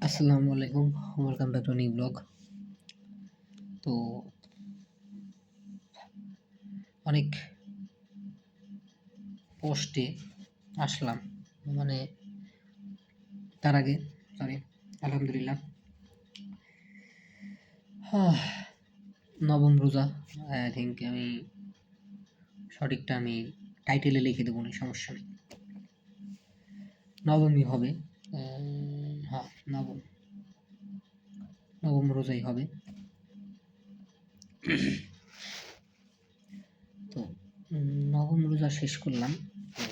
আসসালামু আলাইকুম, welcome back to new blog. তো অনেক পোস্টে আসলাম, মানে তার আগে আলহামদুলিল্লাহ নবম রোজা। আই থিঙ্ক আমি সঠিকটা আমি টাইটেলে লিখে দেবো, না সমস্যা নেই, নবমই হবে। হ্যাঁ, নবম রোজাই হবে। তো নবম রোজা শেষ করলাম।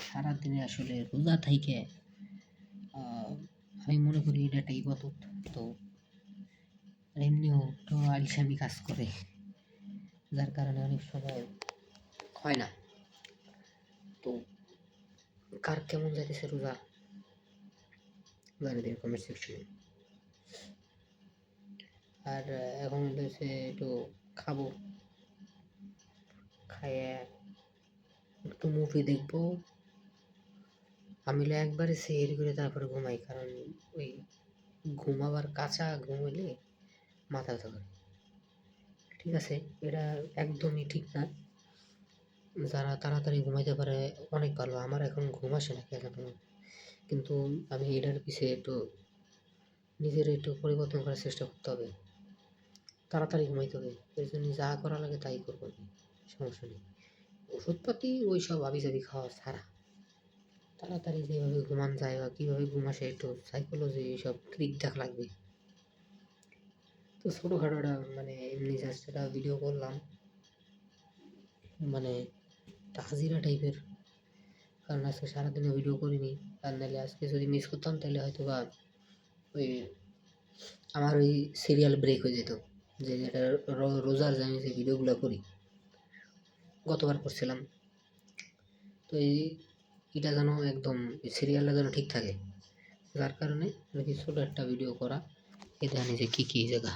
সারাদিনে আসলে রোজা থেকে আমি মনে করি এটা একটা ইবাদত। তো এমনিও একটু আলসামি কাজ করে, যার কারণে অনেক সময় হয় না। তো কার কেমন যাইতেছে রোজা জানিয়ে দিন কমেন্ট সেকশনে। আর এখন হচ্ছে একটু খাবো, খাইয়ে একটু মুভি দেখবো। আমি একবারে সের করে তারপরে ঘুমাই, কারণ ওই ঘুমাবার কাঁচা ঘুমাইলে মাথা ব্যথা করে। ঠিক আছে, এটা একদমই ঠিক না। যারা তাড়াতাড়ি ঘুমাইতে পারে অনেক ভালো। আমার এখন ঘুম আসে না কেন, কিন্তু আমি এটার পিছিয়ে একটু নিজের একটু পরিবর্তন করার চেষ্টা করতে হবে। তাড়াতাড়ি ঘুমাইতে হবে, এর জন্য যা করা লাগে তাই করবো, সমস্যা নেই। ওষুধপাতি ওই সব আবিজাবি খাওয়া ছাড়া তাড়াতাড়ি যেভাবে ঘুমান যায় বা কীভাবে ঘুম আসে একটু সাইকোলজি এইসব ট্রিক দেখা লাগবে। তো ছোটোখাটো একটা মানে এমনি জাস্ট একটা ভিডিও করলাম, মানে হাজিরা টাইপের, কারণ আজকে সারাদিনে ভিডিও করিনি। আর নাহলে আজকে যদি মিস করতাম তাহলে হয়তো বা ওই আমার ওই সিরিয়াল ব্রেক হয়ে যেত। যে যেটা রোজার যে আমি যে ভিডিওগুলো করি, গতবার করছিলাম। তো এটা যেন একদম সিরিয়ালটা যেন ঠিক থাকে, যার কারণে নাকি ছোটো একটা ভিডিও করা। এটা জানি যে কী জায়গা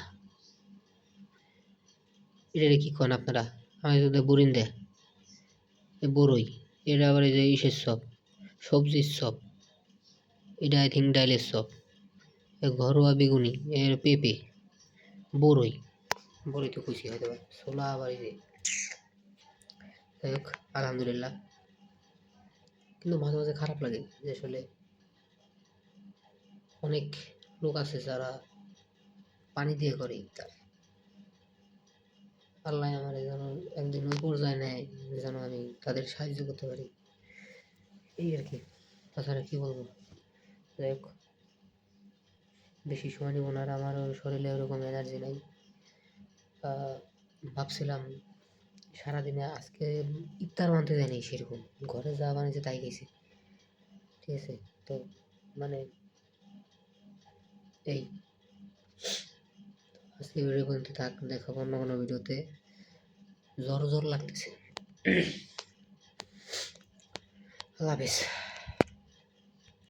এটা কী করেন আপনারা। আমি যদি বরিন দেয় বড়ই, এটা আবার এই যে ইসের সব সবজির সব, এটা আই থিঙ্ক ডাইলের সব, ঘরোয়া বেগুনি, এর পেঁপে, বড়ই তো খুশি হয়তো বা ছোলা আবার এই যে। যাই হোক, আলহামদুলিল্লাহ। কিন্তু মাঝে মাঝে খারাপ লাগে যে আসলে অনেক লোক আছে যারা পানি দিয়ে করে ইফতার। আল্লাহ আমার যেন একদিন ওই পর্যায়ে নেয় যেন আমি তাদের সাহায্য করতে পারি, এই আর কি। তাছাড়া কি বলবো। যাই হোক, বেশি সময় নেব না, আর আমারও শরীরে ওরকম এনার্জি নাই। ভাবছিলাম সারাদিনে আজকে ইফতার মানতে যায়নি, সেরকম ঘরে যা বানিয়েছে তাই গেছে। ঠিক আছে, তো মানে এই আজকে ভিডিও পর্যন্ত থাক, দেখাবো অন্য কোনো ভিডিওতে। জ্বর লাগতেছে। আল্লাহ হাফেজ।